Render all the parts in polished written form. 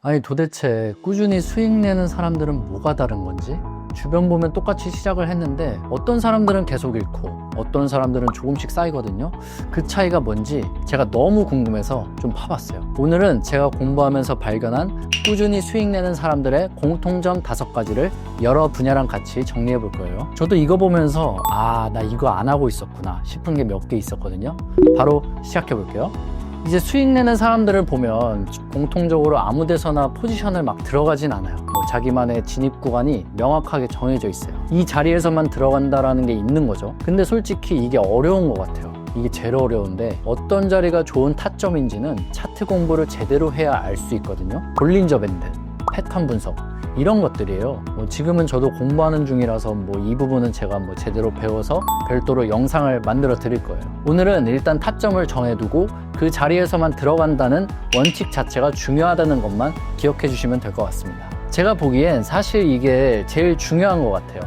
아니 도대체 꾸준히 수익 내는 사람들은 뭐가 다른 건지? 주변 보면 똑같이 시작을 했는데 어떤 사람들은 계속 잃고 어떤 사람들은 조금씩 쌓이거든요. 그 차이가 뭔지 제가 너무 궁금해서 좀 파봤어요. 오늘은 제가 공부하면서 발견한 꾸준히 수익 내는 사람들의 공통점 5가지를 여러 분야랑 같이 정리해 볼 거예요. 저도 이거 보면서 나 이거 안 하고 있었구나 싶은 게 몇 개 있었거든요. 바로 시작해 볼게요. 이제 수익 내는 사람들을 보면 공통적으로 아무 데서나 포지션을 막 들어가진 않아요. 자기만의 진입 구간이 명확하게 정해져 있어요. 이 자리에서만 들어간다라는 게 있는 거죠. 근데 솔직히 이게 어려운 것 같아요. 이게 제일 어려운데 어떤 자리가 좋은 타점인지는 차트 공부를 제대로 해야 알 수 있거든요. 볼린저 밴드, 패턴 분석 이런 것들이에요. 지금은 저도 공부하는 중이라서 이 부분은 제가 제대로 배워서 별도로 영상을 만들어 드릴 거예요. 오늘은 일단 타점을 정해두고 그 자리에서만 들어간다는 원칙 자체가 중요하다는 것만 기억해 주시면 될 것 같습니다. 제가 보기엔 사실 이게 제일 중요한 것 같아요.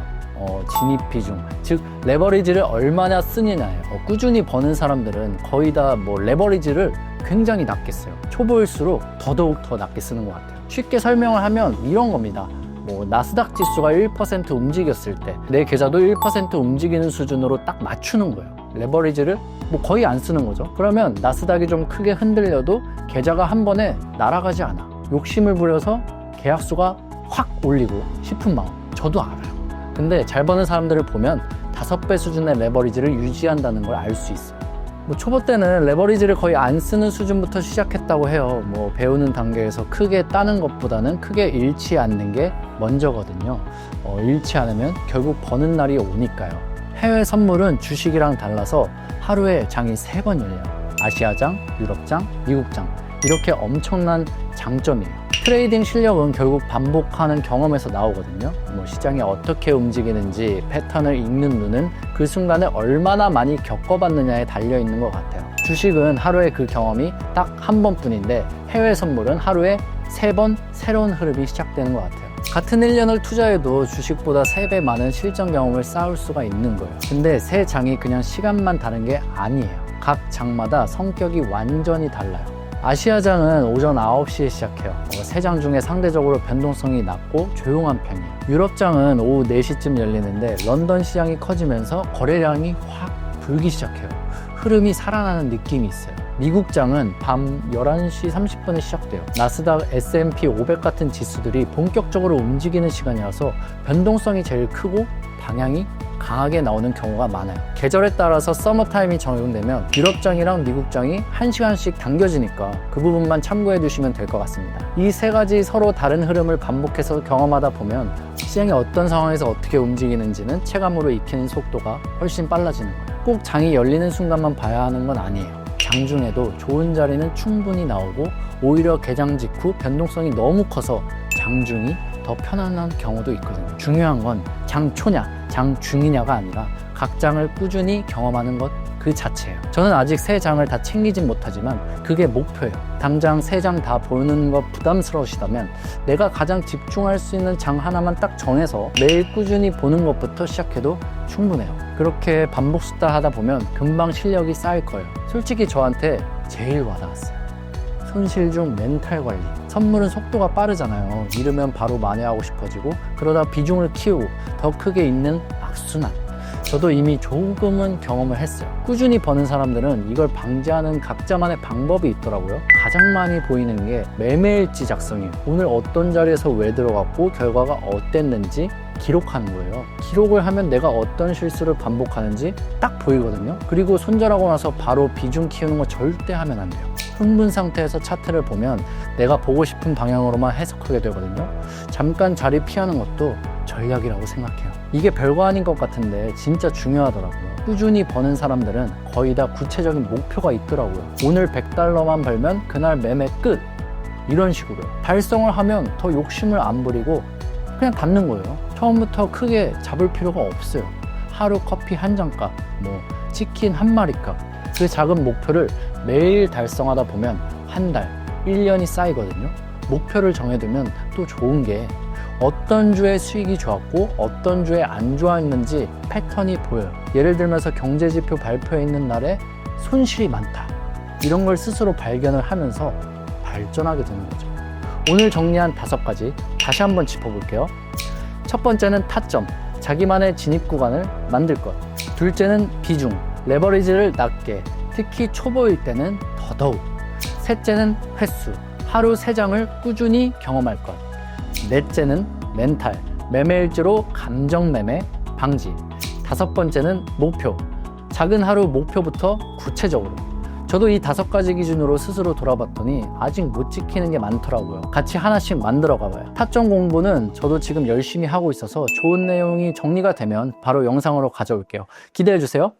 진입 비중, 즉 레버리지를 얼마나 쓰느냐예요. 꾸준히 버는 사람들은 거의 다 레버리지를 굉장히 낮게 써요. 초보일수록 더더욱 더 낮게 쓰는 것 같아요. 쉽게 설명을 하면 이런 겁니다. 나스닥 지수가 1% 움직였을 때 내 계좌도 1% 움직이는 수준으로 딱 맞추는 거예요. 레버리지를 거의 안 쓰는 거죠. 그러면 나스닥이 좀 크게 흔들려도 계좌가 한 번에 날아가지 않아. 욕심을 부려서 계약수가 확 올리고 싶은 마음 저도 알아요. 근데 잘 버는 사람들을 보면 5배 수준의 레버리지를 유지한다는 걸 알 수 있어요. 초보 때는 레버리지를 거의 안 쓰는 수준부터 시작했다고 해요. 배우는 단계에서 크게 따는 것보다는 크게 잃지 않는 게 먼저거든요. 잃지 않으면 결국 버는 날이 오니까요. 해외 선물은 주식이랑 달라서 하루에 장이 3번 열려요. 아시아장, 유럽장, 미국장 이렇게 엄청난 장점이에요. 트레이딩 실력은 결국 반복하는 경험에서 나오거든요. 시장이 어떻게 움직이는지 패턴을 읽는 눈은 그 순간을 얼마나 많이 겪어봤느냐에 달려있는 것 같아요. 주식은 하루에 그 경험이 딱 한 번뿐인데 해외 선물은 하루에 3번 새로운 흐름이 시작되는 것 같아요. 같은 1년을 투자해도 주식보다 3배 많은 실전 경험을 쌓을 수가 있는 거예요. 근데 세 장이 그냥 시간만 다른 게 아니에요. 각 장마다 성격이 완전히 달라요. 아시아장은 오전 9시에 시작해요. 3장 중에 상대적으로 변동성이 낮고 조용한 편이에요. 유럽장은 오후 4시쯤 열리는데 런던 시장이 커지면서 거래량이 확 불기 시작해요. 흐름이 살아나는 느낌이 있어요. 미국장은 밤 11시 30분에 시작돼요. 나스닥, S&P 500 같은 지수들이 본격적으로 움직이는 시간이라서 변동성이 제일 크고 방향이 강하게 나오는 경우가 많아요. 계절에 따라서 서머타임이 적용되면 유럽장이랑 미국장이 1시간씩 당겨지니까 그 부분만 참고해 주시면 될 것 같습니다. 이 3가지 서로 다른 흐름을 반복해서 경험하다 보면 시장이 어떤 상황에서 어떻게 움직이는지는 체감으로 익히는 속도가 훨씬 빨라지는 거예요. 꼭 장이 열리는 순간만 봐야 하는 건 아니에요. 장중에도 좋은 자리는 충분히 나오고 오히려 개장 직후 변동성이 너무 커서 장중이 더 편안한 경우도 있거든요. 중요한 건 장초냐 장중이냐가 아니라 각 장을 꾸준히 경험하는 것 그 자체예요. 저는 아직 3장을 다 챙기진 못하지만 그게 목표예요. 당장 3장 다 보는 것 부담스러우시다면 내가 가장 집중할 수 있는 장 하나만 딱 정해서 매일 꾸준히 보는 것부터 시작해도 충분해요. 그렇게 반복수다 하다 보면 금방 실력이 쌓일 거예요. 솔직히 저한테 제일 와닿았어요. 손실 중 멘탈 관리. 선물은 속도가 빠르잖아요. 잃으면 바로 만회하고 싶어지고 그러다 비중을 키우고 더 크게 있는 악순환. 저도 이미 조금은 경험을 했어요. 꾸준히 버는 사람들은 이걸 방지하는 각자만의 방법이 있더라고요. 가장 많이 보이는 게 매매일지 작성이에요. 오늘 어떤 자리에서 왜 들어갔고 결과가 어땠는지 기록하는 거예요. 기록을 하면 내가 어떤 실수를 반복하는지 딱 보이거든요. 그리고 손절하고 나서 바로 비중 키우는 거 절대 하면 안 돼요. 흥분 상태에서 차트를 보면 내가 보고 싶은 방향으로만 해석하게 되거든요. 잠깐 자리 피하는 것도 전략이라고 생각해요. 이게 별거 아닌 것 같은데 진짜 중요하더라고요. 꾸준히 버는 사람들은 거의 다 구체적인 목표가 있더라고요. 오늘 $100만 벌면 그날 매매 끝! 이런 식으로 달성을 하면 더 욕심을 안 부리고 그냥 닫는 거예요. 처음부터 크게 잡을 필요가 없어요. 하루 커피 한 잔값, 치킨 한 마리값 그 작은 목표를 매일 달성하다 보면 한 달, 1년이 쌓이거든요. 목표를 정해두면 또 좋은 게 어떤 주에 수익이 좋았고 어떤 주에 안 좋았는지 패턴이 보여요. 예를 들면서 경제지표 발표해 있는 날에 손실이 많다. 이런 걸 스스로 발견을 하면서 발전하게 되는 거죠. 오늘 정리한 5가지 다시 한번 짚어볼게요. 첫 번째는 타점, 자기만의 진입 구간을 만들 것. 둘째는 비중, 레버리지를 낮게, 특히 초보일 때는 더더욱. 셋째는 횟수, 하루 3장을 꾸준히 경험할 것. 넷째는 멘탈, 매매일지로 감정 매매 방지. 5번째는 목표, 작은 하루 목표부터 구체적으로. 저도 이 5가지 기준으로 스스로 돌아봤더니 아직 못 지키는 게 많더라고요. 같이 하나씩 만들어 가봐요. 타점 공부는 저도 지금 열심히 하고 있어서 좋은 내용이 정리가 되면 바로 영상으로 가져올게요. 기대해 주세요.